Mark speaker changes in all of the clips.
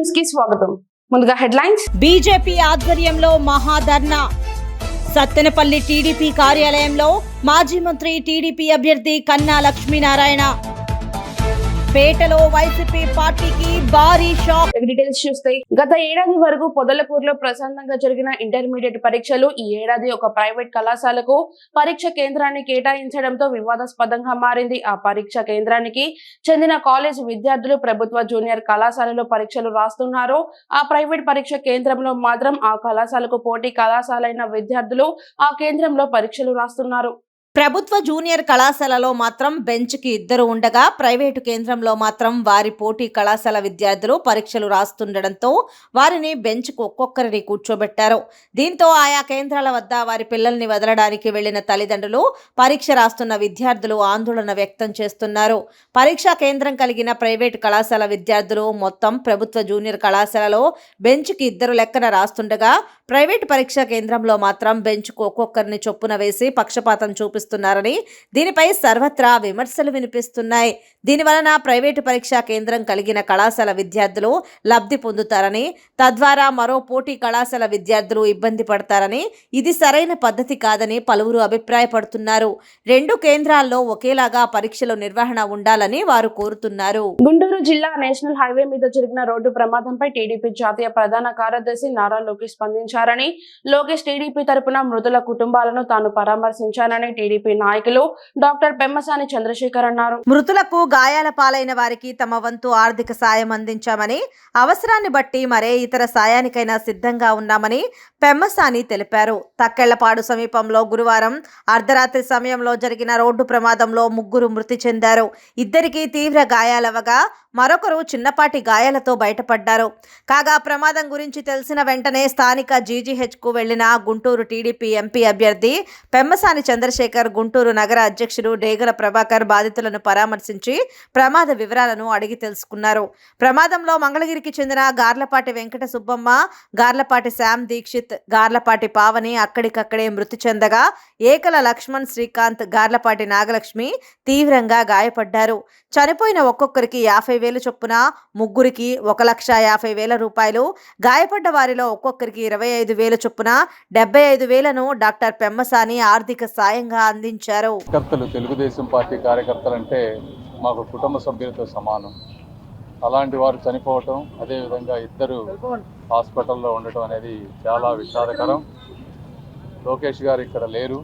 Speaker 1: News కి స్వాగతం. ముందుగా హెడ్లైన్స్.
Speaker 2: బీజేపీ ఆధ్వర్యంలో మహాధర్నా. సత్తెనపల్లి టీడీపీ కార్యాలయంలో మాజీ మంత్రి టీడీపీ అభ్యర్థి కన్నా లక్ష్మీనారాయణ. పేటలో వైసీపీ పార్టీకి భారీ షాక్.
Speaker 1: డీటెయిల్స్ చూస్తే గత ఏడాది వరకు పొదలకూరులో ప్రశాంతంగా జరిగిన ఇంటర్మీడియట్ పరీక్షలు ఈ ఏడాది ఒక ప్రైవేట్ కళాశాలకు పరీక్ష కేంద్రాన్ని కేటాయించడంతో వివాదాస్పదంగా మారింది. ఆ పరీక్ష కేంద్రానికి చెందిన కాలేజ్ విద్యార్థులు ప్రభుత్వ జూనియర్ కళాశాలలో పరీక్షలు రాస్తున్నారు. ఆ ప్రైవేట్ పరీక్ష కేంద్రంలో మాత్రం ఆ కళాశాలకు పోటీ కళాశాలైన విద్యార్థులు ఆ కేంద్రంలో పరీక్షలు రాస్తున్నారు.
Speaker 2: ప్రభుత్వ జూనియర్ కళాశాలలో మాత్రం బెంచ్కి ఇద్దరు ఉండగా ప్రైవేటు కేంద్రంలో మాత్రం వారి పోటీ కళాశాల విద్యార్థులు పరీక్షలు రాస్తుండటంతో వారిని బెంచ్కు ఒక్కొక్కరిని కూర్చోబెట్టారు. దీంతో ఆయా కేంద్రాల వద్ద వారి పిల్లల్ని వదలడానికి వెళ్లిన తల్లిదండ్రులు పరీక్ష రాస్తున్న విద్యార్థులు ఆందోళన వ్యక్తం చేస్తున్నారు. పరీక్షా కేంద్రం కలిగిన ప్రైవేటు కళాశాల విద్యార్థులు మొత్తం ప్రభుత్వ జూనియర్ కళాశాలలో బెంచ్కి ఇద్దరు లెక్కన రాస్తుండగా ప్రైవేటు పరీక్షా కేంద్రంలో మాత్రం బెంచ్కు ఒక్కొక్కరిని చొప్పున వేసి పక్షపాతం చూపిస్తున్నారని దీనిపై సర్వత్రా విమర్శలు వినిపిస్తున్నాయి. దీనివలన ప్రైవేటు పరీక్షా కేంద్రం కలిగిన కళాశాల విద్యార్థులు లబ్ధి పొందుతారని, తద్వారా మరో పోటీ కళాశాల విద్యార్థులు ఇబ్బంది పడతారని, ఇది సరైన పద్ధతి కాదని పలువురు అభిప్రాయపడుతున్నారు. రెండు కేంద్రాల్లో ఒకేలాగా పరీక్షల నిర్వహణ ఉండాలని వారు కోరుతున్నారు.
Speaker 1: గుంటూరు జిల్లా నేషనల్ హైవే మీద జరిగిన రోడ్డు ప్రమాదంపై టీడీపీ జాతీయ ప్రధాన కార్యదర్శి నారా లోకేష్ స్పందించారని, లోకేష్ టీడీపీ తరపున మృతుల కుటుంబాలను తాను పరామర్శించానని టీడీపీ నాయకులు డాక్టర్ పెమ్మసాని చంద్రశేఖర్ అన్నారు.
Speaker 2: మృతులకు గాయాల పాలైన వారికి తమ వంతు ఆర్థిక సాయం అందించామని, అవసరాన్ని బట్టి మరే ఇతర సాయానికైనా సిద్ధంగా ఉన్నామని పెమ్మసాని తెలిపారు. తక్కెళ్లపాడు సమీపంలో గురువారం అర్ధరాత్రి సమయంలో జరిగిన రోడ్డు ప్రమాదంలో ముగ్గురు మృతి చెందారు. ఇద్దరికి తీవ్ర గాయాలవగా మరొకరు చిన్నపాటి గాయాలతో బయటపడ్డారు. కాగా ప్రమాదం గురించి తెలిసిన వెంటనే స్థానిక జీజీహెచ్కు వెళ్లిన గుంటూరు టీడీపీ ఎంపీ అభ్యర్థి పెమ్మసాని చంద్రశేఖర్, గుంటూరు నగర అధ్యక్షుడు డేగల ప్రభాకర్ బాధితులను పరామర్శించి ప్రమాద వివరాలను అడిగి తెలుసుకున్నారు. ప్రమాదంలో మంగళగిరికి చెందిన గార్లపాటి వెంకట సుబ్బమ్మ, గార్లపాటి శ్యామ్ దీక్షిత్, గార్లపాటి పావని అక్కడికక్కడే మృతి చెందగా ఏకల లక్ష్మణ్, శ్రీకాంత్, గార్లపాటి నాగలక్ష్మి తీవ్రంగా గాయపడ్డారు. చనిపోయిన ఒక్కొక్కరికి 50,000 చొప్పున, ముగ్గురికి 1,50,000 రూపాయలు, గాయపడ్డ వారిలో ఒక్కొక్కరికి 25,000 చొప్పున 75,000ను డాక్టర్ పెమ్మసాని ఆర్థిక సాయంగా అందించారు.
Speaker 3: తెలుగుదేశం పార్టీ కార్యకర్తలంటే మాకు కుటుంబ సభ్యులతో సమానం. అలాంటి వారు చనిపోవటం, అదేవిధంగా ఇద్దరు హాస్పిటల్లో ఉండటం అనేది చాలా విషాదకరం. లోకేష్ గారు ఇక్కడ లేరు,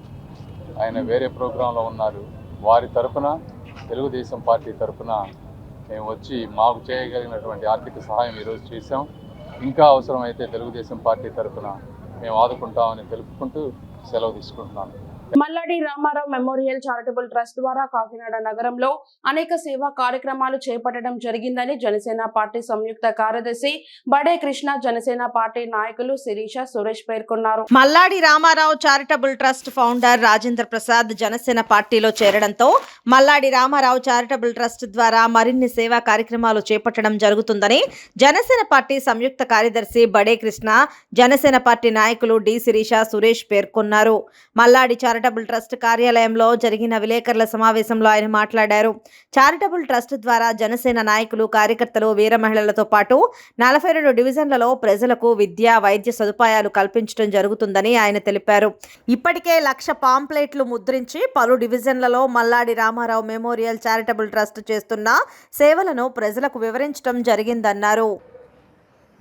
Speaker 3: ఆయన వేరే ప్రోగ్రాంలో ఉన్నారు. వారి తరఫున, తెలుగుదేశం పార్టీ తరఫున మేము వచ్చి మాకు చేయగలిగినటువంటి ఆర్థిక సహాయం ఈరోజు చేశాం. ఇంకా అవసరమైతే తెలుగుదేశం పార్టీ తరఫున మేము ఆదుకుంటామని తెలుపుకుంటూ సెలవు తీసుకుంటున్నాను.
Speaker 1: Malladi Ramarao memorial charitable trust ద్వారా కాకినాడ నగరంలో అనేక సేవా కార్యక్రమాలు చేపట్టడం జరిగిందని జనసేన పార్టీ సంయుక్త కార్యదర్శి బడే కృష్ణ, జనసేన పార్టీ నాయకులు శిరీష, సురేష్ పేర్కొన్నారు.
Speaker 2: Malladi Ramarao charitable trust founder Rajendra Prasad Janasena పార్టీలో చేరడంతో మల్లాడి రామారావు చారిటబుల్ ట్రస్ట్ ద్వారా మరిన్ని సేవా కార్యక్రమాలు చేపట్టడం జరుగుతుందని జనసేన పార్టీ సంయుక్త కార్యదర్శి బడే కృష్ణ, జనసేన పార్టీ నాయకులు డి శిరీష, సురేష్ పేర్కొన్నారు. మల్లాడి చారిటబుల్ ట్రస్ట్ కార్యాలయంలో జరిగిన విలేకరుల సమావేశంలో ఆయన మాట్లాడారు. చారిటబుల్ ట్రస్ట్ ద్వారా జనసేన నాయకులు, కార్యకర్తలు, వీర మహిళలతో పాటు 42 డివిజన్లలో ప్రజలకు విద్య, వైద్య సదుపాయాలు కల్పించడం జరుగుతుందని ఆయన తెలిపారు. ఇప్పటికే 1,00,000 పాంప్లెట్లు ముద్రించి పలు డివిజన్లలో Malladi Ramarao memorial charitable trust చేస్తున్న సేవలను ప్రజలకు వివరించడం జరిగిందన్నారు.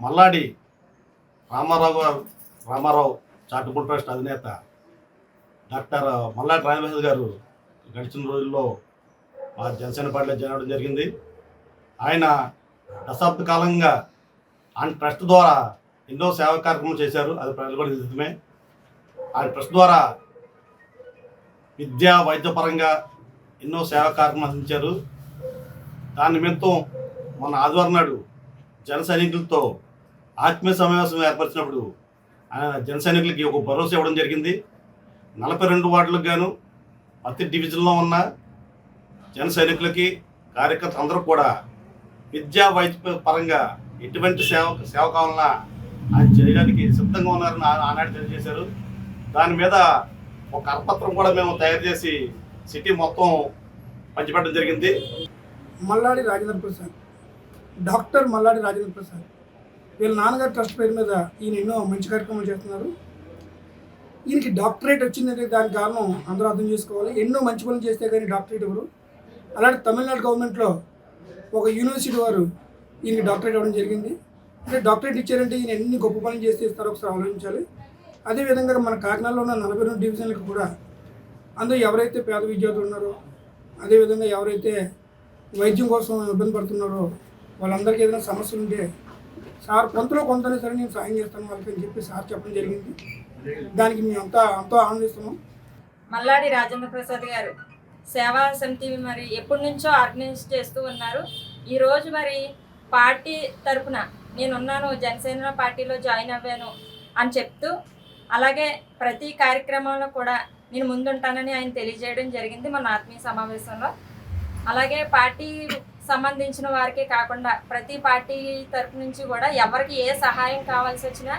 Speaker 4: మల్లాడి రామారావు చారిటబుల్ ట్రస్ట్ అధినేత డాక్టర్ మల్లాడి రామప్రసాద్ గారు గడిచిన రోజుల్లో మా జనసేన పార్టీలో చేరడం జరిగింది. ఆయన దశాబ్ద కాలంగా ఆయన ట్రస్ట్ ద్వారా ఎన్నో సేవా కార్యక్రమాలు చేశారు. అది ప్రజలు కూడా నిజమే. ఆయన ట్రస్ట్ ద్వారా విద్యా, వైద్యపరంగా ఎన్నో సేవా కార్యక్రమాలు అందించారు. దాని నిమిత్తం మొన్న ఆదివారం నాడు జన సైనికులతో ఆత్మీయ సమావేశం ఏర్పరిచినప్పుడు ఆయన జన సైనికులకి ఒక భరోసా ఇవ్వడం జరిగింది. 42 వార్డులకు గాను ప్రతి డివిజన్లో ఉన్న జన సైనికులకి, కార్యకర్తలు అందరూ కూడా విద్యా, వైద్య పరంగా ఎటువంటి సేవ కావాలన్నా ఆయన చేయడానికి సిద్ధంగా ఉన్నారని ఆనాడు తెలియజేశారు. దాని మీద ఒక కరపత్రం కూడా మేము తయారు చేసి సిటీ మొత్తం పంచిపెట్టడం జరిగింది.
Speaker 5: మల్లాడి రాజేంద్ర ప్రసాద్, డాక్టర్ మల్లాడి రాజేంద్ర ప్రసాద్ వీళ్ళ నాన్నగారు ట్రస్ట్ పేరు మీద ఈయన ఎన్నో మంచి కార్యక్రమాలు చేస్తున్నారు. ఈయనకి డాక్టరేట్ వచ్చిందంటే దానికి కారణం అందరూ అర్థం చేసుకోవాలి. ఎన్నో మంచి పనులు చేస్తే కానీ డాక్టరేట్ ఇవ్వరు. అలాంటి తమిళనాడు గవర్నమెంట్లో ఒక యూనివర్సిటీ వారు ఈయనకి డాక్టరేట్ ఇవ్వడం జరిగింది. అంటే డాక్టరేట్ ఇచ్చారంటే ఈయన ఎన్ని గొప్ప పనులు చేస్తే ఇస్తారో ఒకసారి ఆలోచించాలి. అదేవిధంగా మన కాకినాడలో ఉన్న 42 డివిజన్లకు కూడా అందులో ఎవరైతే పేద విద్యార్థులు ఉన్నారో, అదేవిధంగా ఎవరైతే వైద్యం కోసం ఇబ్బంది పడుతున్నారో వాళ్ళందరికీ ఏదైనా సమస్యలు ఉంటే సార్ కొంతలో కొంతనే సరే నేను సాయం చేస్తాను వాళ్ళకి అని చెప్పి సార్ చెప్పడం జరిగింది. దానికి మేము ఎంతో ఆనందిస్తున్నాం.
Speaker 6: మల్లాడి రాజేంద్ర ప్రసాద్ గారు సేవా సమితి మరి ఎప్పటి నుంచో ఆర్గనైజ్ చేస్తూ ఉన్నారు. ఈరోజు మరి పార్టీ తరఫున నేనున్నాను, జనసేన పార్టీలో జాయిన్ అవ్వాను అని చెప్తూ, అలాగే ప్రతి కార్యక్రమంలో కూడా నేను ముందుంటానని ఆయన తెలియజేయడం జరిగింది మన ఆత్మీయ సమావేశంలో. అలాగే పార్టీ సంబంధించిన వారికే కాకుండా ప్రతి పార్టీ తరఫు నుంచి కూడా ఎవరికి ఏ సహాయం కావాల్సి వచ్చినా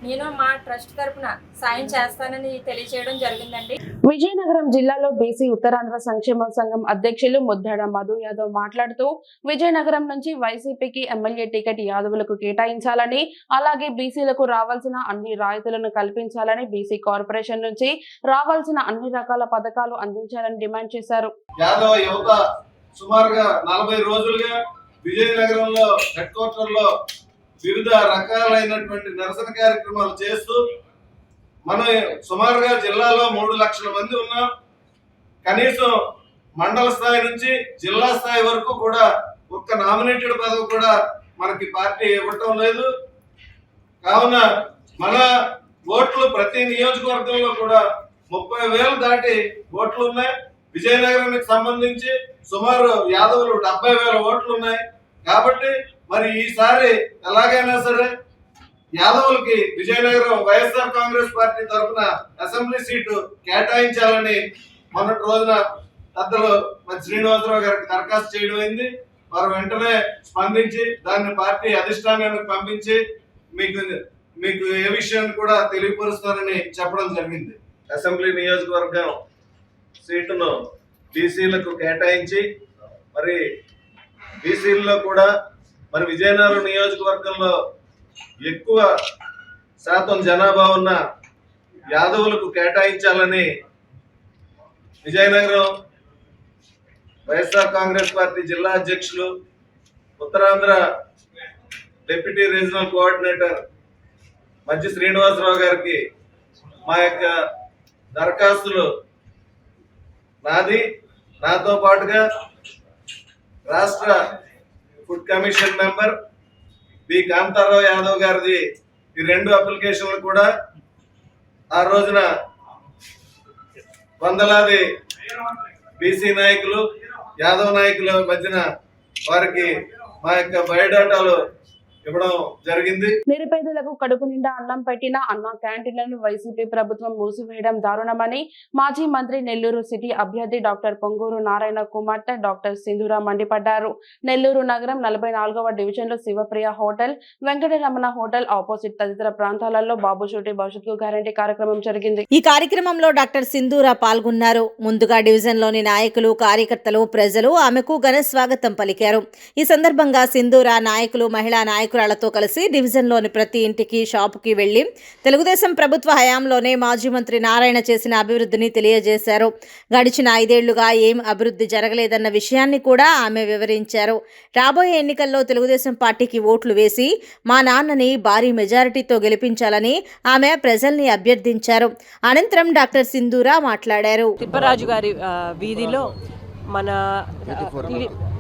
Speaker 6: నేను మా ట్రస్ట్ తరఫున సాయం చేస్తానని తెలియజేయడం జరిగిందండి.
Speaker 1: విజయనగరం జిల్లాలో బీసీ ఉత్తరాంధ్ర సంక్షేమ సంఘం అధ్యక్షులు ముద్దాడ మధు యాదవ్ మాట్లాడుతూ విజయనగరం నుంచి వైసీపీకి ఎమ్మెల్యే టికెట్ యాదవులకు కేటాయించాలని, అలాగే బీసీలకు రావాల్సిన అన్ని రాయితీలను కల్పించాలని, బీసీ కార్పొరేషన్ నుంచి రావాల్సిన అన్ని రకాల పథకాలు అందించాలని డిమాండ్ చేశారు.
Speaker 7: యాదవ యువత సుమారుగా 40 రోజులుగా విజయనగరంలో హెడ్ క్వార్టర్లో వివిధ రకాలైనటువంటి నిరసన కార్యక్రమాలు చేస్తూ మనం సుమారుగా జిల్లాలో 3 లక్షల మంది ఉన్నాం. కనీసం మండల స్థాయి నుంచి జిల్లా స్థాయి వరకు కూడా ఒక్క నామినేటెడ్ పదవి కూడా మనకి పార్టీ ఇవ్వటం లేదు. కావున మన ఓట్లు ప్రతి నియోజకవర్గంలో కూడా 30,000 దాటి ఓట్లు ఉన్నాయి. విజయనగరానికి సంబంధించి సుమారు యాదవులు 70,000 ఓట్లు ఉన్నాయి. కాబట్టి మరి ఈసారి ఎలాగైనా సరే యాదవులకి విజయనగరం వైఎస్ఆర్ కాంగ్రెస్ పార్టీ తరఫున అసెంబ్లీ సీటు కేటాయించాలని మొన్నటి రోజున పెద్దలు శ్రీనివాసరావు గారికి దరఖాస్తు చేయడం అయింది. వారు వెంటనే స్పందించి దాన్ని పార్టీ అధిష్టానానికి పంపించి మీకు ఏ విషయాన్ని కూడా తెలియపరుస్తారని చెప్పడం జరిగింది. అసెంబ్లీ నియోజకవర్గం సీటును బీసీలకు కేటాయించి మరి బీసీల్లో కూడా మరి విజయనగరం నియోజకవర్గంలో ఎక్కువ శాతం జనాభా ఉన్న యాదవులకు కేటాయించాలని విజయనగరం వైఎస్ఆర్ కాంగ్రెస్ పార్టీ జిల్లా అధ్యక్షులు, ఉత్తరాంధ్ర డిప్యూటీ రీజనల్ కోఆర్డినేటర్ మధ్య శ్రీనివాసరావు గారికి మా యొక్క దరఖాస్తులు నాతో పాటుగా రాష్ట్ర food commission member B Kantharao Yadav గారిది ఈ 2 అప్లికేషన్లు కూడా ఆ రోజున వందలాది బీసీ నాయకులు, యాదవ్ నాయకుల మధ్యన వారికి మా యొక్క బయోడాటాలు ఇవ్వడం జరిగింది.
Speaker 1: నిరుపేదలకు కడుపు నిండా అన్నం పెట్టిన అన్న క్యాంటీన్లను వైసీపీ ప్రభుత్వం మూసివేయడం దారుణమని మాజీ మంత్రి నెల్లూరు సిటీ అభ్యర్థి డాక్టర్ పొంగూరు నారాయణ కుమార్తె డాక్టర్ సింధూర మండిపడ్డారు. నెల్లూరు నగరం 44వ డివిజన్లో Shivapriya hotel, Venkataramana hotel opposite తదితర ప్రాంతాలలో బాబు షూటి భవిష్యత్తు గ్యారంటీ కార్యక్రమం జరిగింది.
Speaker 2: ఈ కార్యక్రమంలో డాక్టర్ సింధూర పాల్గొన్నారు. ముందుగా డివిజన్లోని నాయకులు, కార్యకర్తలు, ప్రజలు ఆమెకు ఘన స్వాగతం పలికారు. ఈ సందర్భంగా సింధూర నాయకులు, మహిళా నాయకురాలతో కలిసి డివిజన్లోని ప్రతి ఇంటికి, షాపుకి వెళ్లి తెలుగుదేశం ప్రభుత్వ హయాంలోనే మాజీ మంత్రి నారాయణ చేసిన అభివృద్ధిని తెలియజేశారు. గడిచిన 5 ఏళ్లుగా ఏం అభివృద్ధి జరగలేదన్న విషయాన్ని కూడా ఆమె వివరించారు. రాబోయే ఎన్నికల్లో తెలుగుదేశం పార్టీకి ఓట్లు వేసి మా నాన్నని భారీ మెజారిటీతో గెలిపించాలని ఆమె ప్రజల్ని అభ్యర్థించారు. అనంతరం డాక్టర్ సింధూర మాట్లాడారు.
Speaker 8: తిప్పరాజు గారి వీధిలో మన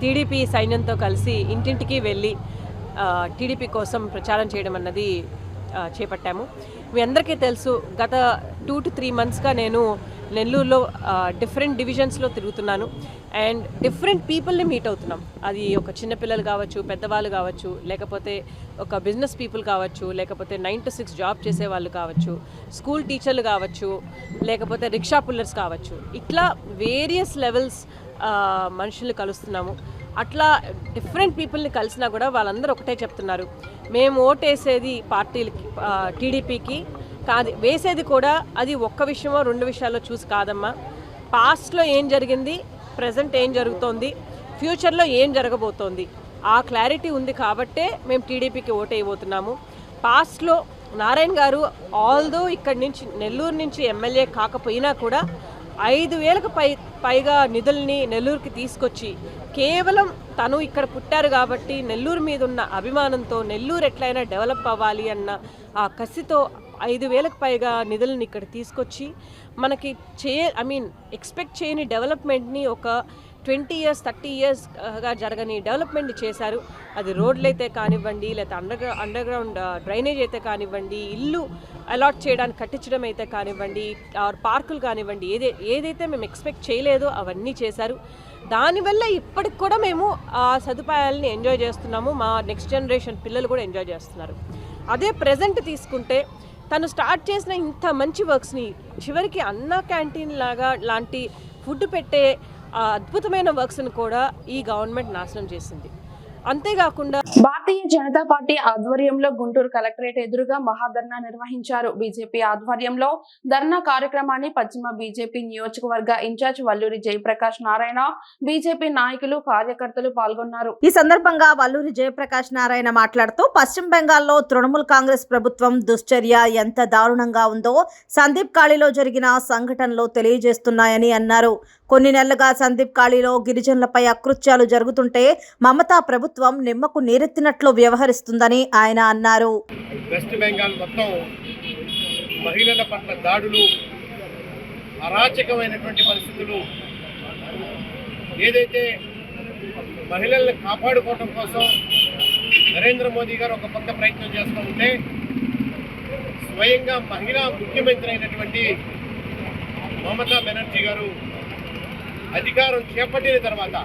Speaker 8: టీడీపీ సైన్యంతో కలిసి ఇంటింటికి వెళ్ళి టీడీపీ కోసం ప్రచారం చేయడం అన్నది చేపట్టాము. మీ అందరికీ తెలుసు, గత 2 to 3 monthsగా నేను నెల్లూరులో డిఫరెంట్ డివిజన్స్లో తిరుగుతున్నాను అండ్ డిఫరెంట్ పీపుల్ని మీట్ అవుతున్నాం. అది ఒక చిన్నపిల్లలు కావచ్చు, పెద్దవాళ్ళు కావచ్చు, లేకపోతే ఒక బిజినెస్ పీపుల్ కావచ్చు, లేకపోతే 9 to 6 జాబ్ చేసే వాళ్ళు కావచ్చు, స్కూల్ టీచర్లు కావచ్చు, లేకపోతే రిక్షా పుల్లర్స్ కావచ్చు. ఇట్లా వేరియస్ లెవెల్స్ మనుషులు కలుస్తున్నాము. అట్లా డిఫరెంట్ పీపుల్ని కలిసినా కూడా వాళ్ళందరూ ఒకటే చెప్తున్నారు, మేము ఓటేసేది పార్టీలకి, టీడీపీకి కాదు, వేసేది కూడా అది ఒక్క విషయమో 2 విషయాల్లో చూసి కాదమ్మా. పాస్ట్లో ఏం జరిగింది, ప్రజెంట్ ఏం జరుగుతోంది, ఫ్యూచర్లో ఏం జరగబోతోంది, ఆ క్లారిటీ ఉంది కాబట్టే మేము టీడీపీకి ఓటు వేయబోతున్నాము. పాస్ట్లో నారాయణ గారు ఆల్దో ఇక్కడి నుంచి నెల్లూరు నుంచి ఎమ్మెల్యే కాకపోయినా కూడా 5,000కు పైగా నిధుల్ని నెల్లూరుకి తీసుకొచ్చి కేవలం తను ఇక్కడ పుట్టారు కాబట్టి నెల్లూరు మీద ఉన్న అభిమానంతో నెల్లూరు ఎట్లయినా డెవలప్ అవ్వాలి అన్న ఆ కసితో 5,000కు పైగా నిధులను ఇక్కడ తీసుకొచ్చి మనకి ఎక్స్పెక్ట్ చేయని డెవలప్మెంట్ని ఒక 20 years 30 yearsగా జరగని డెవలప్మెంట్ చేశారు. అది రోడ్లు అయితే కానివ్వండి, లేకపోతే అండర్గ్రౌండ్ డ్రైనేజ్ అయితే కానివ్వండి, ఇల్లు అలాట్ చేయడానికి కట్టించడం అయితే కానివ్వండి, పార్కులు కానివ్వండి, ఏదైతే మేము ఎక్స్పెక్ట్ చేయలేదో అవన్నీ చేశారు. దానివల్ల ఇప్పటికి కూడా మేము ఆ సదుపాయాలని ఎంజాయ్ చేస్తున్నాము. మా నెక్స్ట్ జనరేషన్ పిల్లలు కూడా ఎంజాయ్ చేస్తున్నారు. అదే ప్రజెంట్ తీసుకుంటే తను స్టార్ట్ చేసిన ఇంత మంచి వర్క్స్ని చివరికి అన్న క్యాంటీన్ లాంటి ఫుడ్ పెట్టే అద్భుతమైన వర్క్స్ని కూడా ఈ గవర్నమెంట్ నాశనం చేసింది. అంతేకాకుండా
Speaker 1: భారతీయ జనతా పార్టీ ఆధ్వర్యంలో గుంటూరు కలెక్టరేట్ ఎదురుగా మహాధర్నా నిర్వహించారు. బీజేపీ ఆధ్వర్యంలో ధర్నా కార్యక్రమాన్ని పశ్చిమ బీజేపీ నియోజకవర్గ ఇన్ఛార్జ్ వల్లూరి జయప్రకాష్ నారాయణ, బీజేపీ నాయకులు, కార్యకర్తలు పాల్గొన్నారు.
Speaker 2: ఈ సందర్భంగా వల్లూరి జయప్రకాష్ నారాయణ మాట్లాడుతూ పశ్చిమ బెంగాల్లో తృణమూల్ కాంగ్రెస్ ప్రభుత్వం దుశ్చర్య ఎంత దారుణంగా ఉందో సందీప్ కాళీలో జరిగిన సంఘటనలు తెలియజేస్తున్నాయని అన్నారు. కొన్ని నెలలుగా సందీప్ కాళీలో గిరిజనులపై అకృత్యాలు జరుగుతుంటే మమతా ప్రభుత్వం నిమ్మకు నీరెత్తినట్లు వ్యవహరిస్తుందని ఆయన అన్నారు.
Speaker 9: వెస్ట్ బెంగాల్ మొత్తం మహిళల పట్ల దాడులు, అరాచకమైనటువంటి పరిస్థితులు, ఏదైతే మహిళల్ని కాపాడుకోవడం కోసం నరేంద్ర మోదీ గారు ఒక కొత్త ప్రయత్నం చేస్తూ ఉంటే స్వయంగా మహిళా ముఖ్యమంత్రి అయినటువంటి మమతా బెనర్జీ గారు అధికారం చేపట్టిన తర్వాత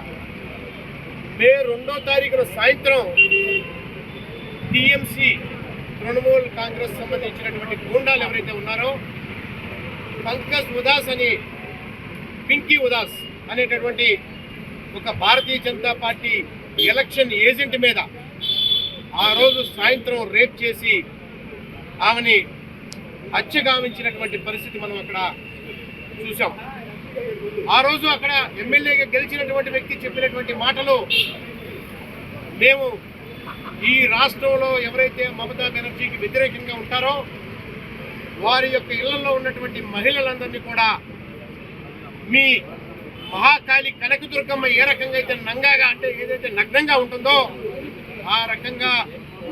Speaker 9: మే 2వ తారీఖున సాయంత్రం టీఎంసీ తృణమూల్ కాంగ్రెస్ సంబంధించినటువంటి గూండాలు ఎవరైతే ఉన్నారో పంకజ్ ఉదాస్ అని పింకీ ఉదాస్ అనేటటువంటి ఒక Bharatiya Janata party election agent మీద ఆ రోజు సాయంత్రం రేప్ చేసి ఆమెని హత్యగావించినటువంటి పరిస్థితి మనం అక్కడ చూసాం. ఆ రోజు అక్కడ ఎమ్మెల్యేగా గెలిచినటువంటి వ్యక్తి చెప్పినటువంటి మాటలు, మేము ఈ రాష్ట్రంలో ఎవరైతే మమతా బెనర్జీకి వ్యతిరేకంగా ఉంటారో వారి యొక్క ఇళ్లలో ఉన్నటువంటి మహిళలందరినీ కూడా మీ మహాకాళి కనకదుర్గమ్మ ఏ రకంగా అయితే నంగాగా అంటే ఏదైతే నగ్నంగా ఉంటుందో ఆ రకంగా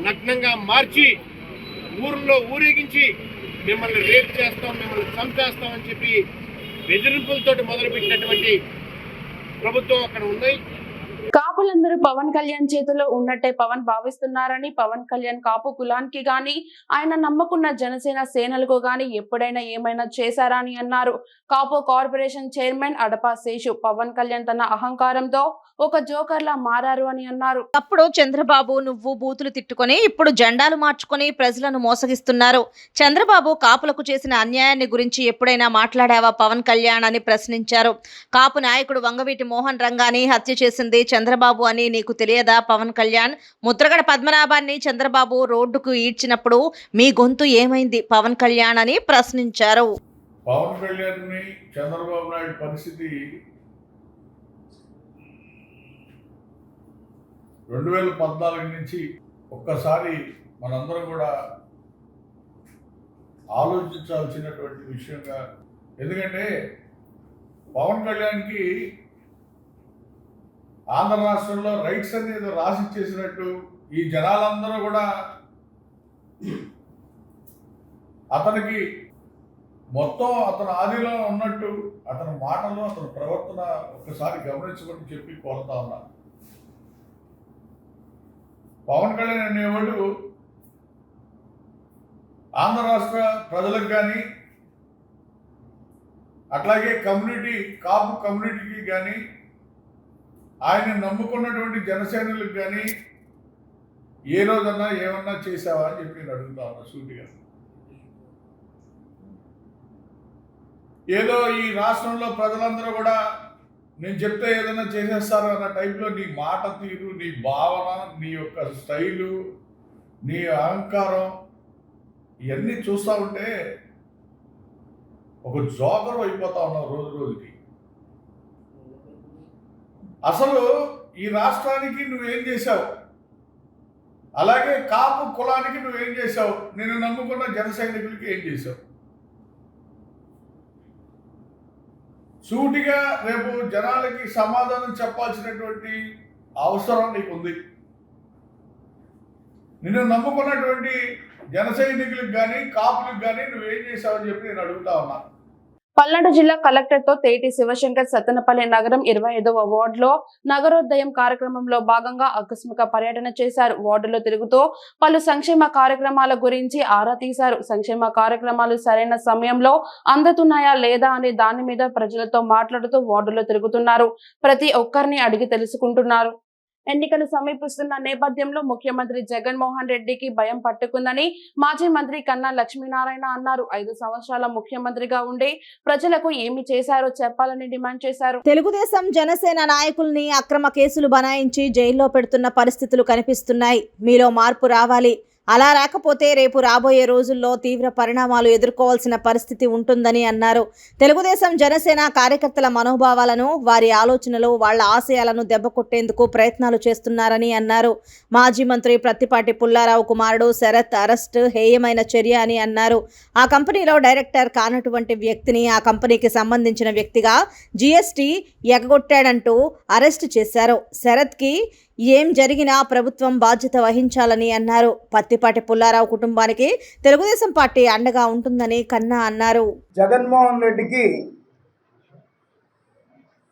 Speaker 9: నగ్నంగా మార్చి ఊర్లో ఊరేగించి మిమ్మల్ని రేప్ చేస్తాం, మిమ్మల్ని చంపేస్తామని చెప్పి బెదిరింపులతోటి మొదలుపెట్టినటువంటి ప్రభుత్వం అక్కడ ఉన్నాయి.
Speaker 1: కాపులందరూ పవన్ కళ్యాణ్ చేతిలో ఉన్నట్టే పవన్ భావిస్తున్నారని, పవన్ కళ్యాణ్ కాపు కులానికి గాని ఆయన నమ్మకున్న జనసేన సేనలకు గాని ఎప్పుడైనా ఏమైనా చేశారా అని అన్నారు. కాపు కార్పొరేషన్ చైర్మన్ అడపా శేషు పవన్ కళ్యాణ్ తన అహంకారంతో ఒక జోకర్లా మారారు అని అన్నారు.
Speaker 2: అప్పుడు చంద్రబాబు నువ్వు బూతులు తిట్టుకొని ఇప్పుడు జెండాలు మార్చుకొని ప్రజలను మోసగిస్తున్నారు. చంద్రబాబు కాపులకు చేసిన అన్యాయాన్ని గురించి ఎప్పుడైనా మాట్లాడావా పవన్ కళ్యాణ్ అని ప్రశ్నించారు. కాపు నాయకుడు వంగవీటి మోహన్ రంగాన్ని హత్య చేసింది చంద్రబాబు అని నీకు తెలియదా పవన్ కళ్యాణ్? ముద్రగడ పద్మనాభాన్ని చంద్రబాబు రోడ్డుకు ఈడ్చినప్పుడు మీ గొంతు ఏమైంది పవన్ కళ్యాణ్ అని ప్రశ్నించారు.
Speaker 10: పవన్ కళ్యాణ్ ని చంద్రబాబు నాయుడు పరిస్థితి 2014 నుంచి ఒక్కసారి మనందరం కూడా ఆలోచించాల్సినటువంటి విషయంగా, ఎందుకంటే పవన్ కళ్యాణ్కి ఆంధ్ర రాష్ట్రంలో రైట్స్ అనేది రాసిచ్చేసినట్టు ఈ జనాలందరూ కూడా అతనికి మొత్తం అతను ఆదిలో ఉన్నట్టు అతని మాటలు అతని ప్రవర్తన ఒక్కసారి గమనించమని చెప్పి కోరుతా ఉన్నారు. పవన్ కళ్యాణ్ అనేవాడు ఆంధ్ర రాష్ట్ర ప్రజలకు కానీ అట్లాగే కాపు కమ్యూనిటీకి కానీ ఆయన నమ్ముకున్నటువంటి జనసేనలకు కానీ ఏ రోజన్నా ఏమన్నా చేసావా అని చెప్పి నేను అడుగుతా ఉన్నా సూటిగా. ఏదో ఈ రాష్ట్రంలో ప్రజలందరూ కూడా నేను చెప్తే ఏదైనా చేసేస్తారు అన్న టైంలో నీ మాట తీరు, నీ భావన, నీ యొక్క స్టైలు, నీ అహంకారం ఇవన్నీ చూస్తూ ఉంటే ఒక జోకర్ అయిపోతా ఉన్నావు రోజు రోజుకి. అసలు ఈ రాష్ట్రానికి నువ్వేం చేశావు? అలాగే కాపు కులానికి నువ్వేం చేసావు, నేను నమ్ముకున్న జన సైనికులకి ఏం చేసావు? సూటిగా రేపు జనాలకి సమాధానం చెప్పాల్సినటువంటి అవసరం నీకుంది. నిన్ను నమ్ముకున్నటువంటి జన సైనికులకు కానీ కాపులకు కానీ నువ్వేం చేసావని చెప్పి నేను అడుగుతా ఉన్నా.
Speaker 1: పల్నాడు జిల్లా కలెక్టర్ తో తేటి శివశంకర్ సత్తెనపల్లి నగరం 25వ వార్డులో నగరోదయం కార్యక్రమంలో భాగంగా ఆకస్మిక పర్యటన చేశారు. వార్డులో తిరుగుతూ పలు సంక్షేమ కార్యక్రమాల గురించి ఆరా తీశారు. సంక్షేమ కార్యక్రమాలు సరైన సమయంలో అందుతున్నాయా లేదా అనే దాని మీద ప్రజలతో మాట్లాడుతూ వార్డులో తిరుగుతున్నారు. ప్రతి ఒక్కరిని అడిగి తెలుసుకుంటున్నారు. ఎన్నికలు సమీపిస్తున్న నేపథ్యంలో ముఖ్యమంత్రి జగన్మోహన్ రెడ్డికి భయం పట్టుకుందని మాజీ మంత్రి కన్నా లక్ష్మీనారాయణ అన్నారు. 5 సంవత్సరాల ముఖ్యమంత్రిగా ఉండి ప్రజలకు ఏమి చేశారో చెప్పాలని డిమాండ్ చేశారు.
Speaker 2: తెలుగుదేశం జనసేన నాయకుల్ని అక్రమ కేసులు బనాయించి జైల్లో పెడుతున్న పరిస్థితులు కనిపిస్తున్నాయి. మీలో మార్పు రావాలి. అలా రాకపోతే రేపు రాబోయే రోజుల్లో తీవ్ర పరిణామాలు ఎదుర్కోవాల్సిన పరిస్థితి ఉంటుందని అన్నారు. తెలుగుదేశం జనసేన కార్యకర్తల మనోభావాలను, వారి ఆలోచనలు, వాళ్ల ఆశయాలను దెబ్బకొట్టేందుకు ప్రయత్నాలు చేస్తున్నారని అన్నారు. మాజీ మంత్రి ప్రత్తిపాటి పుల్లారావు కుమారుడు శరత్ అరెస్ట్ హేయమైన చర్య అని అన్నారు. ఆ కంపెనీలో డైరెక్టర్ కానటువంటి వ్యక్తిని ఆ కంపెనీకి సంబంధించిన వ్యక్తిగా జీఎస్టీ ఎగగొట్టాడంటూ అరెస్ట్ చేశారు. శరత్కి ఏం జరిగినా ప్రభుత్వం బాధ్యత వహించాలని అన్నారు. పత్తిపాటి పుల్లారావు కుటుంబానికి తెలుగుదేశం పార్టీ అండగా ఉంటుందని కన్నా అన్నారు.
Speaker 11: జగన్మోహన్ రెడ్డికి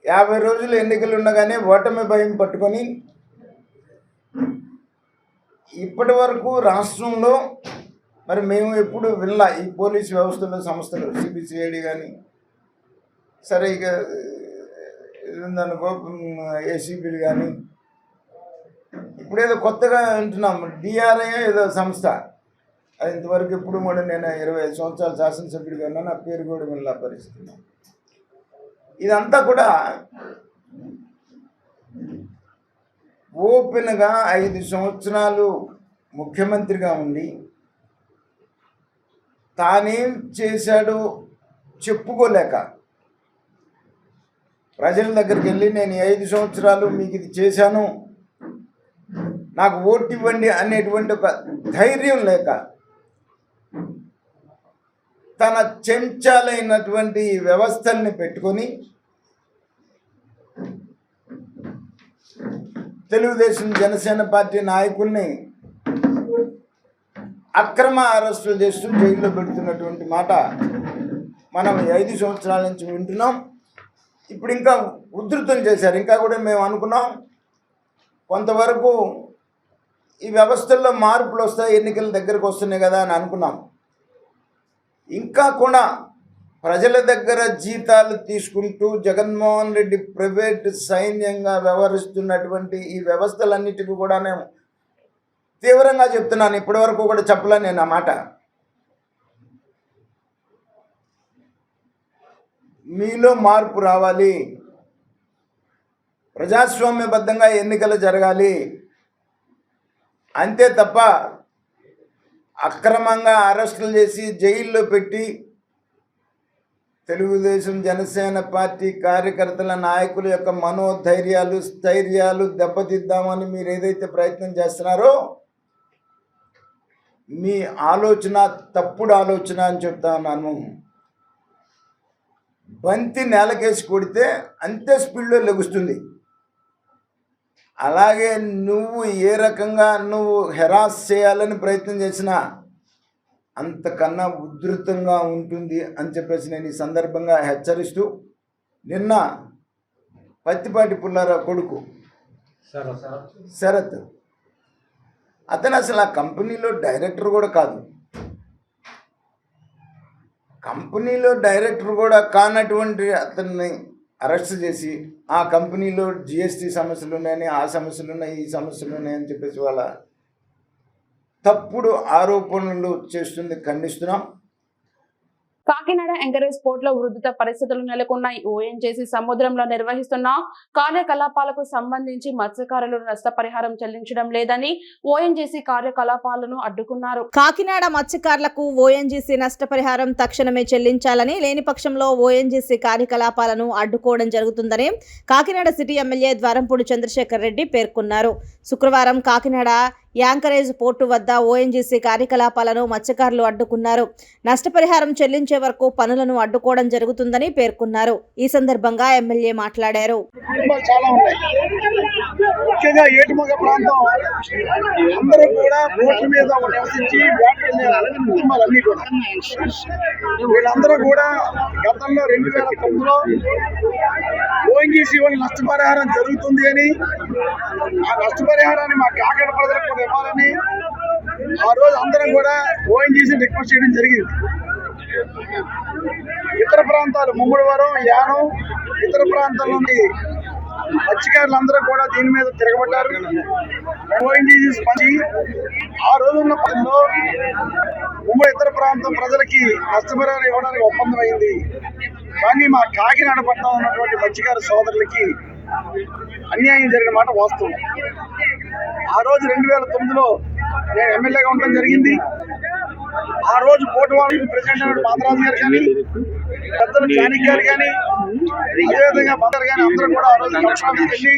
Speaker 11: 50 రోజులు ఎన్నికలు ఉండగానే ఓటమి భయం పట్టుకొని ఇప్పటి వరకు రాష్ట్రంలో మరి మేము ఎప్పుడు వినలా ఈ పోలీసు వ్యవస్థలో సంస్థలు సిబిసిఐడి కానీ సరే ఇక ఉందనుకో ఏసీబీలు కానీ ఇప్పుడు ఏదో కొత్తగా వింటున్నాం డిఆర్ఐ ఏదో సంస్థ, అది ఇంతవరకు ఎప్పుడు కూడా నేను 25 సంవత్సరాలు శాసనసభ్యుడిగా ఉన్నా, నా పేరు కూడా వినలా పరిస్థితి. ఇదంతా కూడా ఓపెన్గా 5 సంవత్సరాలు ముఖ్యమంత్రిగా ఉండి తానేం చేశాడో చెప్పుకోలేక ప్రజల దగ్గరికి వెళ్ళి నేను 5 సంవత్సరాలు మీకు ఇది చేశాను, నాకు ఓటు ఇవ్వండి అనేటువంటి ఒక ధైర్యం లేక తన చెంచాలైనటువంటి వ్యవస్థల్ని పెట్టుకొని తెలుగుదేశం జనసేన పార్టీ నాయకుల్ని అక్రమ అరెస్టులు చేస్తూ జైల్లో పెడుతున్నటువంటి మాట మనం 5 సంవత్సరాల నుంచి వింటున్నాం. ఇప్పుడు ఇంకా ఉధృతం చేశారు. ఇంకా కూడా మేము అనుకున్నాం కొంతవరకు ఈ వ్యవస్థల్లో మార్పులు వస్తాయి, ఎన్నికల దగ్గరకు వస్తున్నాయి కదా అని అనుకున్నాం. ఇంకా కూడా ప్రజల దగ్గర జీతాలు తీసుకుంటూ జగన్మోహన్ రెడ్డి ప్రైవేట్ సైన్యంగా వ్యవహరిస్తున్నటువంటి ఈ వ్యవస్థలన్నిటికీ కూడా నేను తీవ్రంగా చెప్తున్నాను. ఇప్పటివరకు కూడా చెప్పలే నేను ఆ మాట. మీలో మార్పు రావాలి, ప్రజాస్వామ్యబద్ధంగా ఎన్నికలు జరగాలి, అంతే తప్ప అక్రమంగా అరెస్టులు చేసి జైల్లో పెట్టి తెలుగుదేశం జనసేన పార్టీ కార్యకర్తల నాయకుల యొక్క మనోధైర్యాలు స్థైర్యాలు దెబ్బతిద్దామని మీరు ఏదైతే ప్రయత్నం చేస్తున్నారో మీ ఆలోచన తప్పుడు ఆలోచన అని చెప్తా ఉన్నాను. బంతి నేలకేసి కొడితే అంతే స్పీడ్లో లెగుస్తుంది. అలాగే నువ్వు ఏ రకంగా నువ్వు హెరాస్ చేయాలని ప్రయత్నం చేసినా అంతకన్నా ఉధృతంగా ఉంటుంది అని చెప్పేసి నేను ఈ సందర్భంగా హెచ్చరిస్తూ, నిన్న పత్తిపాటి పుల్లారావు కొడుకు శరత్ అతను అసలు ఆ కంపెనీలో డైరెక్టర్ కూడా కాదు. కంపెనీలో డైరెక్టర్ కూడా కానటువంటి అతన్ని అరెస్ట్ చేసి ఆ కంపెనీలో జిఎస్టీ సమస్యలు ఉన్నాయని, ఆ సమస్యలు ఉన్నాయి, ఈ సమస్యలు ఉన్నాయని చెప్పేసి వాళ్ళ తప్పుడు ఆరోపణలు చేస్తుంది ఖండిస్తున్నాం.
Speaker 1: కాకినాడ ఎంకరేజ్ పోర్ట్ లో ఉధృత పరిస్థితులు నెలకొన్నాయి. ఓఎన్జీసీ సముద్రంలో నిర్వహిస్తున్న కార్యకలాపాలకు సంబంధించి మత్స్యకారులు నష్టపరిహారం చెల్లించడం లేదని ఓఎన్జీసీ కార్యకలాపాలను అడ్డుకున్నారు.
Speaker 2: కాకినాడ మత్స్యకారులకు ఓఎన్జీసీ నష్టపరిహారం తక్షణమే చెల్లించాలని, లేని పక్షంలో ఓఎన్జీసీ కార్యకలాపాలను అడ్డుకోవడం జరుగుతుందని కాకినాడ సిటీ ఎమ్మెల్యే ద్వారంపూడి చంద్రశేఖర్ రెడ్డి పేర్కొన్నారు. శుక్రవారం కాకినాడ యాంకరేజ్ పోర్టు వద్ద ఓఎన్జీసీ కార్యకలాపాలను మత్స్యకారులు అడ్డుకున్నారు. నష్టపరిహారం చెల్లించే వరకు పనులను అడ్డుకోవడం జరుగుతుందని పేర్కొన్నారు. ఈ సందర్భంగా ఎమ్మెల్యే మాట్లాడారు.
Speaker 5: చాలా ఉన్నాయి. ముఖ్యంగా ఏటుమొగ ప్రాంతం అందరూ కూడా బోట్ల మీద నివసించి కుటుంబాలన్నీ కూడా వీళ్ళందరూ కూడా గతంలో 2009లో ఓఎన్జీసీ వాళ్ళు నష్టపరిహారం జరుగుతుంది అని, ఆ నష్టపరిహారాన్ని మా కాకినాడ ప్రజలకు కూడా ఇవ్వాలని ఆ రోజు అందరం కూడా ఓఎన్జీసీ రిక్వెస్ట్ చేయడం జరిగింది. ఇతర ప్రాంతాలు ముమ్మడివరం, యానం, ఇతర ప్రాంతాల నుండి మత్స్యకారులందరూ కూడా దీని మీద తిరగబడ్డారు. ఓఎన్జీసీ స్పందించి ఆ రోజున్న పనిలో ముంబై ఇతర ప్రాంతం ప్రజలకి నష్టపరిహారం ఇవ్వడానికి ఒప్పందం అయింది. కానీ మా కాకినాడ పట్టణంలో ఉన్నటువంటి మత్స్యకార సోదరులకి అన్యాయం జరిగిన మాట వాస్తవం. ఆ రోజు 2009లో నేను ఎమ్మెల్యేగా ఉండడం జరిగింది. ఆ రోజు పోటీ వాళ్ళకి ప్రెసిడెంట్ మాధరాజు గారు కానీ, పెద్దలు జానకి గారు కానీ, అదేవిధంగా మంత్రి కానీ అందరూ కూడా ఆ రోజు కలెక్టర్కి వెళ్ళి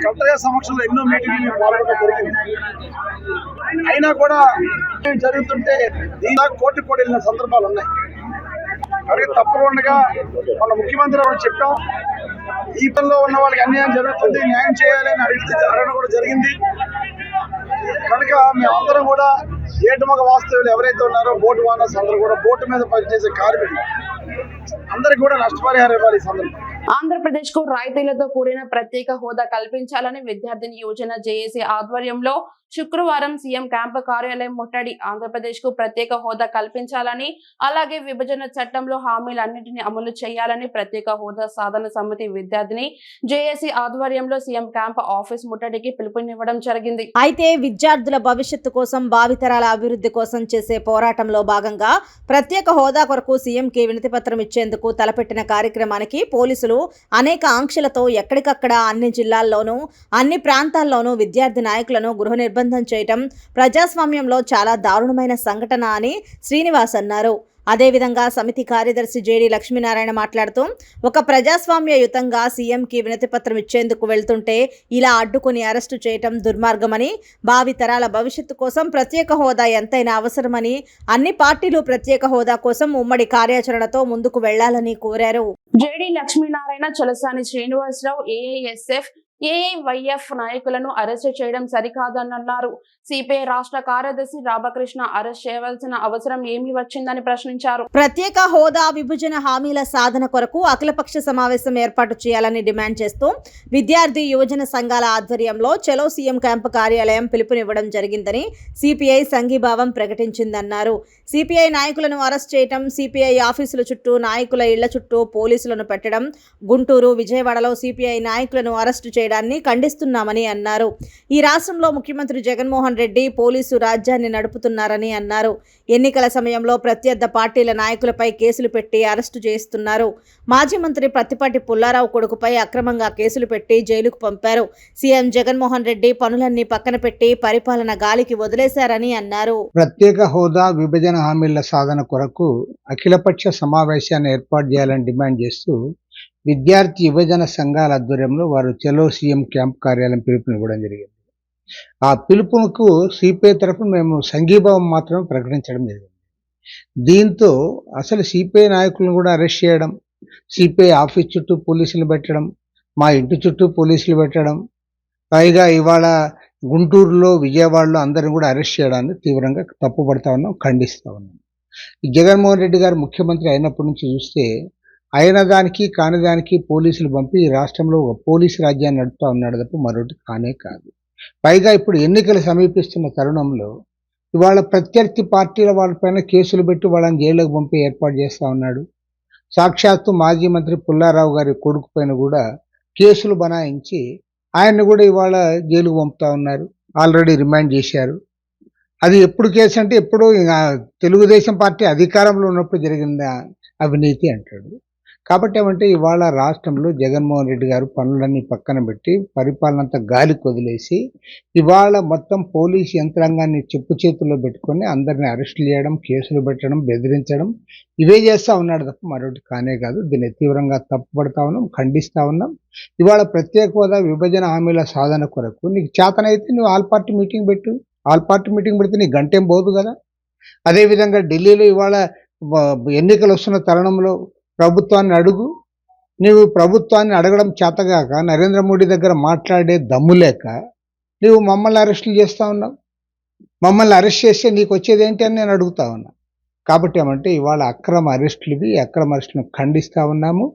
Speaker 5: కలెక్టర్ గారి సమక్షంలో ఎన్నో మీటింగ్లు పాల్గొనడం జరిగింది. అయినా కూడా జరుగుతుంటే దీనిలా కోర్టు కూడా వెళ్ళిన సందర్భాలు ఉన్నాయి. అలాగే తప్పకుండా మన ముఖ్యమంత్రి గారు చెప్పాం, ఈ పనిలో ఉన్న వాళ్ళకి అన్యాయం జరుగుతుంది, న్యాయం చేయాలని అడగడం కూడా జరిగింది. కనుక మేమందరం కూడా ఏటుమొగ వాస్తవ్యులు ఎవరైతే ఉన్నారో బోటు ఓనర్స్ అందరూ కూడా బోటు మీద పనిచేసే కార్మికులు అందరికి కూడా నష్టపరిహారం ఇవ్వాలి. ఈ సందర్భంగా
Speaker 1: ఆంధ్రప్రదేశ్ కు రాయితీలతో కూడిన ప్రత్యేక హోదా కల్పించాలని విద్యార్థిని యోజన జేఏసీ ఆధ్వర్యంలో శుక్రవారం సీఎం క్యాంపు కార్యాలయం ముట్టడి. ఆంధ్రప్రదేశ్ కు ప్రత్యేక హోదా కల్పించాలని, అలాగే విభజన చట్టంలో హామీలన్నింటినీ అమలు చేయాలని ప్రత్యేక హోదా సాధన సమితి విద్యార్థిని జేఏసీ ఆధ్వర్యంలో సీఎం క్యాంప్ ఆఫీస్ ముట్టడికి పిలుపునివ్వడం జరిగింది.
Speaker 2: అయితే విద్యార్థుల భవిష్యత్తు కోసం, భావితరాల అభివృద్ధి కోసం చేసే పోరాటంలో భాగంగా ప్రత్యేక హోదా కొరకు సీఎంకి వినతి పత్రం ఇచ్చేందుకు తలపెట్టిన కార్యక్రమానికి పోలీసులు అనేక ఆంక్షలతో ఎక్కడికక్కడ అన్ని జిల్లాల్లోనూ అన్ని ప్రాంతాల్లోనూ విద్యార్థి నాయకులను గృహ నిర్బంధం చేయటం ప్రజాస్వామ్యంలో చాలా దారుణమైన సంఘటన అని శ్రీనివాస్ అన్నారు. అదేవిధంగా సమితి కార్యదర్శి జేడి లక్ష్మీనారాయణ మాట్లాడుతూ, ఒక ప్రజాస్వామ్యయుతంగా సీఎంకి వినతి పత్రం ఇచ్చేందుకు వెళ్తుంటే ఇలా అడ్డుకుని అరెస్టు చేయటం దుర్మార్గమని, భావి తరాల భవిష్యత్తు కోసం ప్రత్యేక హోదా ఎంతైనా అవసరమని, అన్ని పార్టీలు ప్రత్యేక హోదా కోసం ఉమ్మడి కార్యాచరణతో ముందుకు వెళ్లాలని కోరారు.
Speaker 1: JD Lakshminarayana, Chalasani Srinivasarao, AISF, AIYF నాయకులను అరెస్టు చేయడం సరికాదన్నారు. సిపిఐ రాష్ట్ర కార్యదర్శి రామకృష్ణ అరెస్ట్ చేయవలసిన అవసరం ఏమి వచ్చిందని ప్రశ్నించారు.
Speaker 2: ప్రత్యేక హోదా, విభజన హామీల సాధన కొరకు అఖిలపక్ష సమావేశం ఏర్పాటు చేయాలని డిమాండ్ చేస్తూ విద్యార్థి యువజన సంఘాల ఆధ్వర్యంలో చలో సీఎం క్యాంపు కార్యాలయం పిలుపునివ్వడం జరిగిందని సిపిఐ సంఘీభావం ప్రకటించిందన్నారు. సిపిఐ నాయకులను అరెస్ట్ చేయడం, సిపిఐ ఆఫీసుల చుట్టూ, నాయకుల ఇళ్ల చుట్టూ పోలీసులను పెట్టడం, గుంటూరు, విజయవాడలో సిపిఐ నాయకులను అరెస్టు చేయడాన్ని ఖండిస్తున్నామని అన్నారు. ఈ రాష్ట్రంలో ముఖ్యమంత్రి జగన్మోహన్ రెడ్డి పోలీసు రాజ్యాన్ని నడుపుతున్నారని అన్నారు. ఎన్నికల సమయంలో ప్రత్యర్థ పార్టీల నాయకులపై కేసులు పెట్టి అరెస్టు చేస్తున్నారు. మాజీ మంత్రి ప్రత్తిపాటి పుల్లారావు కొడుకుపై అక్రమంగా కేసులు పెట్టి జైలుకు పంపారు. సీఎం జగన్మోహన్ రెడ్డి పనులన్నీ పక్కన పెట్టి పరిపాలన గాలికి వదిలేశారని అన్నారు.
Speaker 12: ప్రత్యేక హోదా, విభజన హామీల సాధన కొరకు అఖిలపక్ష సమావేశాన్ని ఏర్పాటు చేయాలని డిమాండ్ చేస్తూ విద్యార్థి యువజన సంఘాల ఆధ్వర్యంలో వారు చలో సీఎం క్యాంప్ కార్యాలయం పిలుపునివ్వడం జరిగింది. ఆ పిలుపునకు సిపిఐ తరఫున మేము సంఘీభావం మాత్రమే ప్రకటించడం జరిగింది. దీంతో అసలు సిపిఐ నాయకులను కూడా అరెస్ట్ చేయడం, సిపిఐ ఆఫీస్ చుట్టూ పోలీసులు పెట్టడం, మా ఇంటి చుట్టూ పోలీసులు పెట్టడం, పైగా ఇవాళ గుంటూరులో, విజయవాడలో అందరిని కూడా అరెస్ట్ చేయడాన్ని తీవ్రంగా తప్పుపడతా ఉన్నాం, ఖండిస్తూ ఉన్నాం. జగన్మోహన్ రెడ్డి గారు ముఖ్యమంత్రి అయినప్పటి నుంచి చూస్తే అయిన దానికి కాని దానికి పోలీసులు పంపి ఈ రాష్ట్రంలో ఒక పోలీసు రాజ్యాన్ని నడుపుతా ఉన్నాడు తప్ప మరొకటి కానే కాదు. పైగా ఇప్పుడు ఎన్నికలు సమీపిస్తున్న తరుణంలో ఇవాళ ప్రత్యర్థి పార్టీల వాళ్ళపైన కేసులు పెట్టి వాళ్ళని జైలుకు పంపి ఏర్పాటు చేస్తూ ఉన్నాడు. సాక్షాత్తు మాజీ మంత్రి పుల్లారావు గారి కొడుకు పైన కూడా కేసులు బనాయించి ఆయన్ని కూడా ఇవాళ జైలుకు పంపుతా ఉన్నారు. ఆల్రెడీ రిమాండ్ చేశారు. అది ఎప్పుడు కేసు అంటే ఎప్పుడు తెలుగుదేశం పార్టీ అధికారంలో ఉన్నప్పుడు జరిగిన అవినీతి అంటాడు. కాబట్టి ఏమంటే ఇవాళ రాష్ట్రంలో జగన్మోహన్ రెడ్డి గారు పనులన్నీ పక్కన పెట్టి పరిపాలనంతా గాలికి వదిలేసి ఇవాళ మొత్తం పోలీస్ యంత్రాంగాన్ని చెప్పు చేతుల్లో పెట్టుకొని అందరిని అరెస్టులు చేయడం, కేసులు పెట్టడం, బెదిరించడం ఇవే చేస్తూ ఉన్నాడు తప్ప మరొకటి కానే కాదు. దీన్ని తీవ్రంగా తప్పుపడతా ఉన్నాం, ఖండిస్తూ ఉన్నాం. ఇవాళ ప్రత్యేక హోదా విభజన హామీల సాధన కొరకు నీకు చేతనైతే నువ్వు ఆల్ పార్టీ మీటింగ్ పెట్టు. ఆల్ పార్టీ మీటింగ్ పెడితే నీకు గంటేం పోదు కదా. అదేవిధంగా ఢిల్లీలో ఇవాళ ఎన్నికలు వస్తున్న తరుణంలో ప్రభుత్వాన్ని అడుగు. నీవు ప్రభుత్వాన్ని అడగడం చేతగాక నరేంద్ర మోడీ దగ్గర మాట్లాడే దమ్ము లేక నువ్వు మమ్మల్ని అరెస్టులు చేస్తూ ఉన్నావు. మమ్మల్ని అరెస్ట్ చేస్తే నీకు వచ్చేది ఏంటి అని నేను అడుగుతా ఉన్నా. కాబట్టి ఏమంటే ఇవాళ అక్రమ అరెస్టులు, ఈ అక్రమ అరెస్టులను ఖండిస్తూ ఉన్నాము.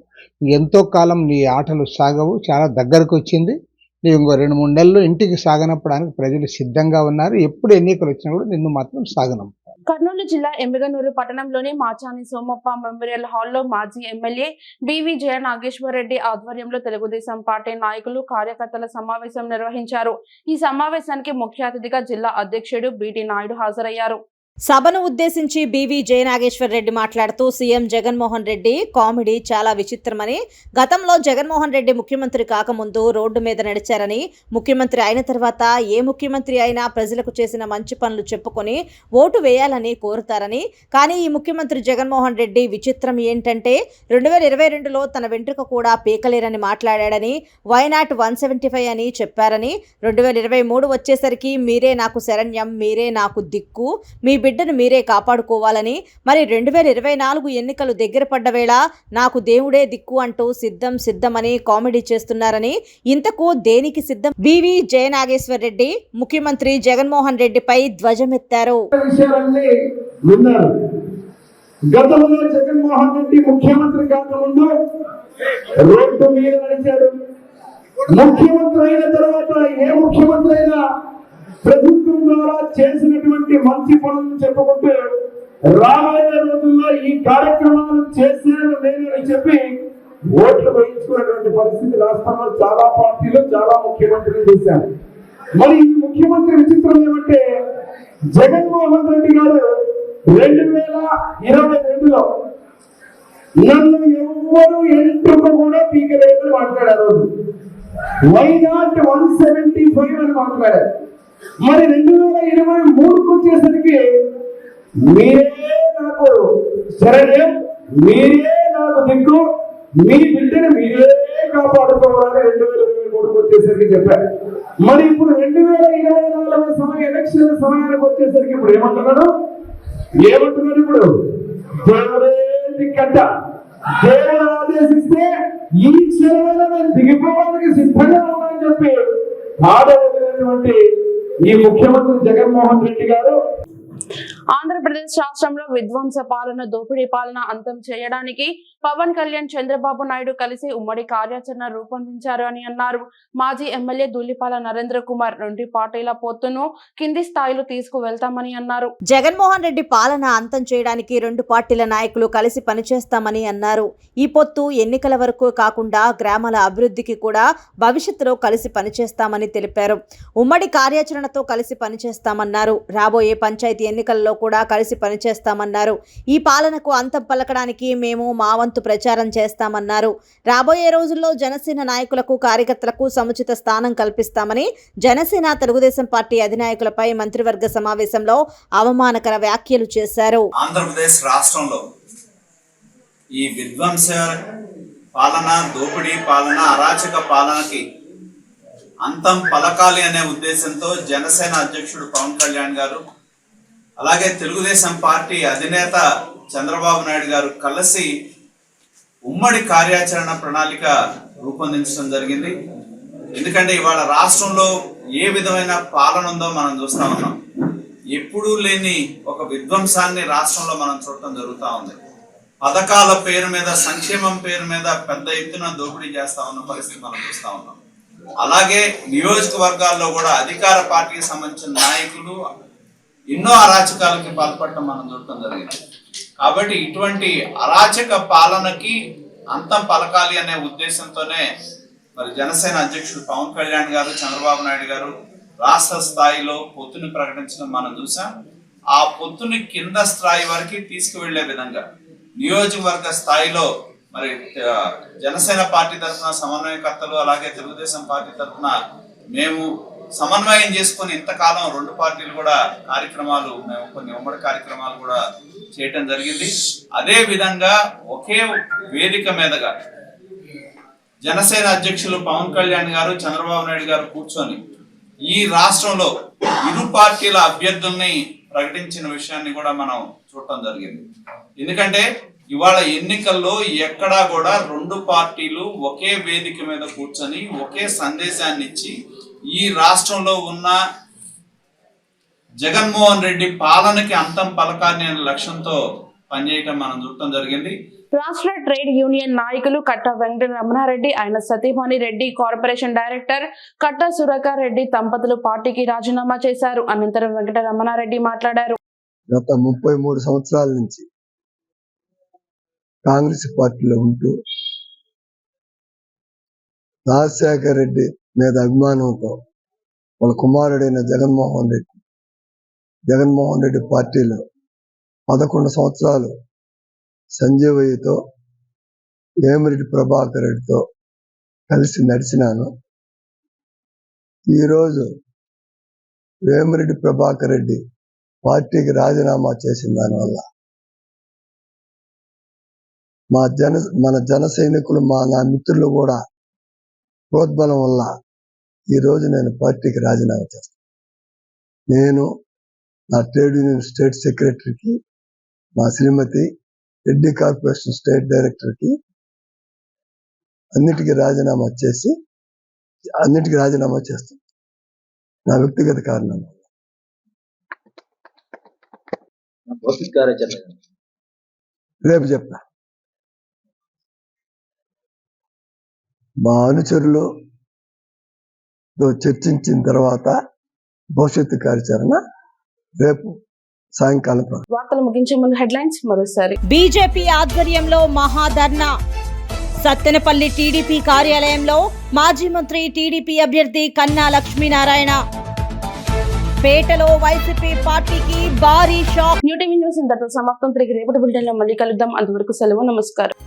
Speaker 12: ఎంతో కాలం నీ ఆటలు సాగవు, చాలా దగ్గరకు వచ్చింది. నీవు ఇంకో 2-3 నెలలు ఇంటికి సాగనప్పడానికి ప్రజలు సిద్ధంగా ఉన్నారు. ఎప్పుడు ఎన్నికలు వచ్చినా కూడా నిన్ను మాత్రం సాగనం.
Speaker 1: కర్నూలు జిల్లా ఎమ్మిగనూరు పట్టణంలోని మాచాని సోమప్ప మెమోరియల్ హాల్లో మాజీ ఎమ్మెల్యే బివి జయ నాగేశ్వర్ రెడ్డి ఆధ్వర్యంలో తెలుగుదేశం పార్టీ నాయకులు, కార్యకర్తల సమావేశం నిర్వహించారు. ఈ సమావేశానికి ముఖ్య అతిథిగా జిల్లా అధ్యక్షుడు బిటి నాయుడు హాజరయ్యారు.
Speaker 2: సభను ఉద్దేశించి బివి జయనాగేశ్వర్ రెడ్డి మాట్లాడుతూ సీఎం జగన్మోహన్ రెడ్డి కామెడీ చాలా విచిత్రమని, గతంలో జగన్మోహన్ రెడ్డి ముఖ్యమంత్రి కాకముందు రోడ్డు మీద నడిచారని, ముఖ్యమంత్రి అయిన తర్వాత ఏ ముఖ్యమంత్రి అయినా ప్రజలకు చేసిన మంచి పనులు చెప్పుకొని ఓటు వేయాలని కోరుతారని, కానీ ఈ ముఖ్యమంత్రి జగన్మోహన్ రెడ్డి విచిత్రం ఏంటంటే 2022లో తన వెంట్రుక కూడా పీకలేరని మాట్లాడాడని, వైనాట్ 175 అని చెప్పారని, 2023 వచ్చేసరికి మీరే నాకు శరణ్యం, మీరే నాకు దిక్కు, మీ బిడ్డను మీరే కాపాడుకోవాలని, మరి 2024 ఎన్నికలు దగ్గర పడ్డ వేళ నాకు దేవుడే దిక్కు అంటూ సిద్ధమని కామెడీ చేస్తున్నారని, ఇంతకు దేనికి సిద్ధం? బివి జయనాగేశ్వర్ రెడ్డి ముఖ్యమంత్రి జగన్మోహన్ రెడ్డిపై ధ్వజమెత్తారు.
Speaker 5: గతంలో జగన్మోహన్ రెడ్డి ముఖ్యమంత్రి కాకముందు రోడ్డు మీద నడిచాడు. ముఖ్యమంత్రి అయిన తర్వాత ఏ ముఖ్యమంత్రి అయినా ప్రభుత్వం ద్వారా చేసినటువంటి మంచి పనులను చెప్పుకుంటూ రాబోయే రోజుల్లో ఈ కార్యక్రమాలు చేశాను నేనని చెప్పి ఓట్లు వేయించుకున్నటువంటి పరిస్థితి రాష్ట్రంలో చాలా పార్టీలు, చాలా ముఖ్యమంత్రులు చేశారు. మరి ఈ ముఖ్యమంత్రి విచిత్రం ఏమంటే జగన్మోహన్ రెడ్డి గారు 2022లో నన్ను ఎవ్వరూ ఎంట్రుక కూడా పీకలేదని మాట్లాడారు. వైనాట్ 175 అని మాట్లాడారు. మరి 2023కు వచ్చేసరికి మీరే నాకు శరణ్యం, మీరే నాకు దిక్కు, మీ బిడ్డను మీరే కాపాడుకోవాలని 2023కు వచ్చేసరికి చెప్పారు. మరి ఇప్పుడు 2024 ఎలక్షన్ సమయానికి వచ్చేసరికి ఇప్పుడు ఏమంటున్నాడు? ఇప్పుడు దేవుడే దిక్కట, దేవుడు ఆదేశిస్తే ఈ క్షణంలో నేను దిగిపోవడానికి సిద్ధంగా ఉన్నానని చెప్పి ఆదరించినటువంటి ఈ ముఖ్యమంత్రి జగన్మోహన్ రెడ్డి గారు
Speaker 1: ఆంధ్రప్రదేశ్ రాష్ట్రంలో విధ్వంస పాలన, దోపిడీ పాలన అంతం చేయడానికి పవన్ కళ్యాణ్, చంద్రబాబు నాయుడు కలిసి ఉమ్మడి కార్యాచరణ రూపొందించారు అని అన్నారు. మాజీ ఎమ్మెల్యే ధూళిపాల నరేంద్ర కుమార్ 2 పార్టీల పొత్తును కింది స్థాయిలో తీసుకువెళ్తామని అన్నారు.
Speaker 2: జగన్మోహన్ రెడ్డి పాలన అంతం చేయడానికి 2 పార్టీల నాయకులు కలిసి పనిచేస్తామని అన్నారు. ఈ పొత్తు ఎన్నికల వరకు కాకుండా గ్రామాల అభివృద్ధికి కూడా భవిష్యత్తులో కలిసి పనిచేస్తామని తెలిపారు. ఉమ్మడి కార్యాచరణతో కలిసి పనిచేస్తామన్నారు. రాబోయే పంచాయతీ ఎన్నికల్లో కూడా కలిసి పనిచేస్తామన్నారు. ఈ పాలనకు అంతం పలకడానికి మేము మా వంతు ప్రచారం చేస్తామన్నారు. రాబోయే రోజుల్లో జనసేన నాయకులకు, కార్యకర్తలకు సముచిత స్థానం కల్పిస్తామని జనసేన, తెలుగుదేశం పార్టీ అధినాయకులపై మంత్రివర్గ సమావేశంలో అవమానకర వ్యాఖ్యలు చేశారు.
Speaker 13: ఆంధ్రప్రదేశ్ రాష్ట్రంలో ఈ విధ్వంస పాలన, దోపిడీ పాలన, అరాచక పాలనకి అంతం పలకాలి అనే ఉద్దేశంతో జనసేన అధ్యక్షుడు పవన్ కళ్యాణ్ గారు, అలాగే తెలుగుదేశం పార్టీ అధినేత చంద్రబాబు నాయుడు గారు కలిసి ఉమ్మడి కార్యాచరణ ప్రణాళిక రూపొందించడం జరిగింది. ఎందుకంటే ఇవాళ రాష్ట్రంలో ఏ విధమైన పాలన ఉందో మనం చూస్తా ఉన్నాం. ఎప్పుడూ లేని ఒక విధ్వంసాన్ని రాష్ట్రంలో మనం చూడటం జరుగుతూ ఉంది. పథకాల పేరు మీద, సంక్షేమం పేరు మీద పెద్ద ఎత్తున దోపిడీ చేస్తా ఉన్న పరిస్థితి మనం చూస్తా ఉన్నాం. అలాగే నియోజకవర్గాల్లో కూడా అధికార పార్టీకి సంబంధించిన నాయకులు ఎన్నో అరాచకాలకి పాల్పడటం మనం చూడటం జరిగింది. కాబట్టి ఇటువంటి అరాచక పాలనకి అంతం పలకాలి అనే ఉద్దేశంతోనే మరి జనసేన అధ్యక్షుడు పవన్ కళ్యాణ్ గారు, చంద్రబాబు నాయుడు గారు రాష్ట్ర స్థాయిలో పొత్తుని ప్రకటించడం మనం చూసాం. ఆ పొత్తుని కింద స్థాయి వరకు తీసుకువెళ్లే విధంగా నియోజకవర్గ స్థాయిలో మరి జనసేన పార్టీ తరఫున సమన్వయకర్తలు, అలాగే తెలుగుదేశం పార్టీ తరఫున మేము సమన్వయం చేసుకుని ఇంతకాలం రెండు పార్టీలు కూడా కార్యక్రమాలు, మేము కొన్ని ఉమ్మడి కార్యక్రమాలు కూడా చేయటం జరిగింది. అదే విధంగా ఒకే వేదిక మీదగా జనసేన అధ్యక్షులు పవన్ కళ్యాణ్ గారు, చంద్రబాబు నాయుడు గారు కూర్చొని ఈ రాష్ట్రంలో ఇరు పార్టీల అభ్యర్థుల్ని ప్రకటించిన విషయాన్ని కూడా మనం చూడటం జరిగింది. ఎందుకంటే ఇవాళ ఎన్నికల్లో ఎక్కడా కూడా రెండు పార్టీలు ఒకే వేదిక మీద కూర్చొని ఒకే సందేశాన్ని ఇచ్చి ఈ రాష్ట్రంలో ఉన్న జగన్మోహన్ రెడ్డి పాలనకి అంతం పలకాన్ని అనే లక్ష్యంతో పనిచేయటం మనం చూడటం జరిగింది.
Speaker 1: రాష్ట్ర ట్రేడ్ యూనియన్ నాయకులు కట్ట వెంకట రమణారెడ్డి, ఆయన సతీమణి రెడ్డి, కార్పొరేషన్ డైరెక్టర్ కట్ట సురేఖర్ రెడ్డి దంపతులు పార్టీకి రాజీనామా చేశారు. అనంతరం వెంకట రమణారెడ్డి మాట్లాడారు.
Speaker 14: గత 33 సంవత్సరాల నుంచి కాంగ్రెస్ పార్టీలో ఉంటూ రాజశేఖర్ రెడ్డి మీద అభిమానంతో వాళ్ళ కుమారుడైన జగన్మోహన్ రెడ్డి పార్టీలో 11 సంవత్సరాలు సంజీవయ్యతో, వేమిరెడ్డి ప్రభాకర్ రెడ్డితో కలిసి నడిచినాను. ఈరోజు వేమిరెడ్డి ప్రభాకర్ రెడ్డి పార్టీకి రాజీనామా చేసిన దానివల్ల మన జన సైనికులు, నా మిత్రులు కూడా ప్రోద్బలం వల్ల ఈరోజు నేను పార్టీకి రాజీనామా చేస్తాను. నేను నా ట్రేడ్ యూనియన్ స్టేట్ సెక్రటరీకి, మా శ్రీమతి రెడ్డి కార్పొరేషన్ స్టేట్ డైరెక్టర్కి అన్నిటికీ రాజీనామా చేస్తాను. నా వ్యక్తిగత కారణం రేపు చెప్తా. మా అనుచరులు చర్చించిన తర్వాత భవిష్యత్తు కార్యాచరణ రేపు సాయంకాలం.
Speaker 1: వార్తలు ముగించే ముందు హెడ్లైన్స్ మరోసారి.
Speaker 2: బీజేపీ ఆధ్వర్యంలో మహాధర్నా. సత్తెనపల్లి టీడీపీ కార్యాలయంలో మాజీ మంత్రి టీడీపీ అభ్యర్థి కన్నా లక్ష్మీనారాయణ. పేటలో వైసీపీ పార్టీకి భారీ షాక్.
Speaker 1: న్యూ టీవీ న్యూస్ ఇంతటితో సమాప్తం. తిరిగి రేపటి బులెటిన్లో మళ్ళీ కలుద్దాం. అంతవరకు సెలవు. నమస్కారం.